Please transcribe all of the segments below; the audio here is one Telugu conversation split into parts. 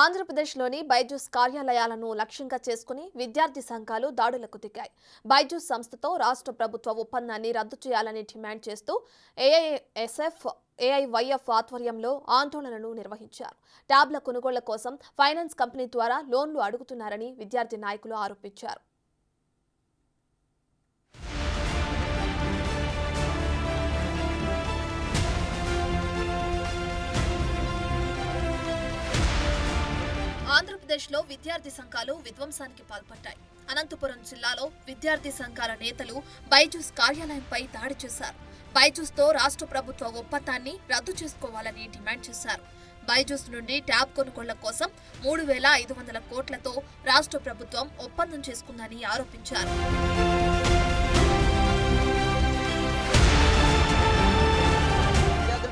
ఆంధ్రప్రదేశ్లోని బైజూస్ కార్యాలయాలను లక్ష్యంగా చేసుకుని విద్యార్థి సంఘాలు దాడులకు దిగాయి. బైజూస్ సంస్థతో రాష్ట్ర ప్రభుత్వ ఒప్పందాన్ని రద్దు చేయాలని డిమాండ్ చేస్తూ ఏఐఎస్ఎఫ్, ఏఐవైఎఫ్ ఆధ్వర్యంలో ఆందోళనలు నిర్వహించారు. ట్యాబ్ల కొనుగోళ్ల కోసం ఫైనాన్స్ కంపెనీ ద్వారా లోన్లు అడుగుతున్నారని విద్యార్థి నాయకులు ఆరోపించారు. ఆంధ్రప్రదేశ్లో విద్యార్థి సంఘాలు విధ్వంసానికి పాల్పడ్డాయి. అనంతపురం జిల్లాలో విద్యార్థి సంఘాల నేతలు బైజూస్ కార్యాలయంపై దాడి చేశారు. బైజూస్తో రాష్ట్ర ప్రభుత్వ ఒప్పందాన్ని రద్దు చేసుకోవాలని డిమాండ్ చేశారు. బైజూస్ నుండి ట్యాబ్ కొనుగోళ్ల కోసం 3,500 కోట్లతో రాష్ట్ర ప్రభుత్వం ఒప్పందం చేసుకుందని ఆరోపించారు.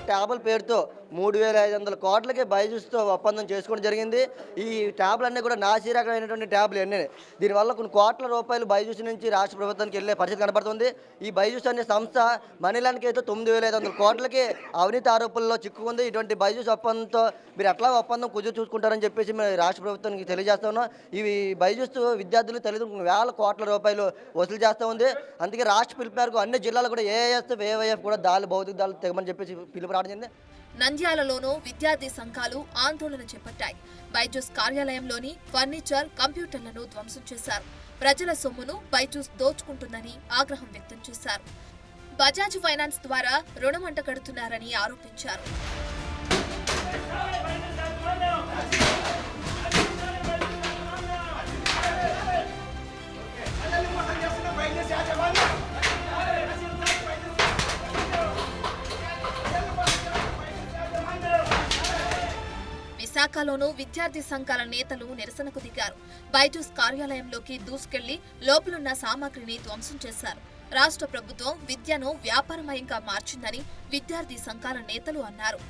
ట్యాబ్ల పేరుతో 3,500 కోట్లకి బైజూస్తో ఒప్పందం చేసుకోవడం జరిగింది. ఈ ట్యాబ్లన్నీ కూడా నాసిరకమైనటువంటి ట్యాబ్లు అన్నీ. దీనివల్ల కొన్ని కోట్ల రూపాయలు బైజూస్ నుంచి రాష్ట్ర ప్రభుత్వానికి వెళ్ళే పరిస్థితి కనబడుతుంది. ఈ బైజూస్ అనే సంస్థ మనీలానికి అయితే 9,500 కోట్లకి అవినీతి ఆరోపణల్లో చిక్కుకుంది. ఇటువంటి బైజూస్ ఒప్పందంతో మీరు ఎట్లా ఒప్పందం కుదురు చూసుకుంటారని చెప్పేసి మేము రాష్ట్ర ప్రభుత్వానికి తెలియజేస్తా ఉన్నాం. ఇవి బైజూస్ విద్యార్థులు తల్లిదండ్రులు వేల కోట్ల రూపాయలు వసూలు చేస్తూ ఉంది. అందుకే రాష్ట్ర పిలుపు మేరకు అన్ని జిల్లాలు కూడా ఏఐఎస్ఎఫ్, ఏఐవైఎఫ్ కూడా భౌతిక దాడులు తెగమని చెప్పేసి పిలుపు రావడం జరిగింది. నంద్యాలలోనూ విద్యార్థి సంఘాలు ఆందోళన చేపట్టాయి. బైజూస్ కార్యాలయంలోని ఫర్నిచర్, కంప్యూటర్లను ధ్వంసం చేశారు. ప్రజల సొమ్మును బైజూస్ దోచుకుంటుందని ఆగ్రహం వ్యక్తం చేశారు. బజాజ్ ఫైనాన్స్ ద్వారా రుణం అంటగడుతున్నారని ఆరోపించారు. విశాఖలోనూ విద్యార్థి సంఘాల నేతలు నిరసనకు దిగారు. బైజూస్ కార్యాలయంలోకి దూసుకెళ్లి లోపలున్న సామాగ్రిని ధ్వంసం చేశారు. రాష్ట్ర ప్రభుత్వం విద్యను వ్యాపారమయంగా మార్చిందని విద్యార్థి సంఘాల నేతలు అన్నారు.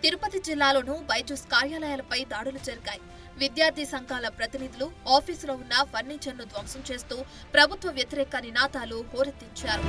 తిరుపతి జిల్లాలోనూ బైజూస్ కార్యాలయాలపై దాడులు జరిగాయి. విద్యార్థి సంఘాల ప్రతినిధులు ఆఫీసులో ఉన్న ఫర్నిచర్ను ధ్వంసం చేస్తూ ప్రభుత్వ వ్యతిరేక నినాదాలు హోరెత్తించారు.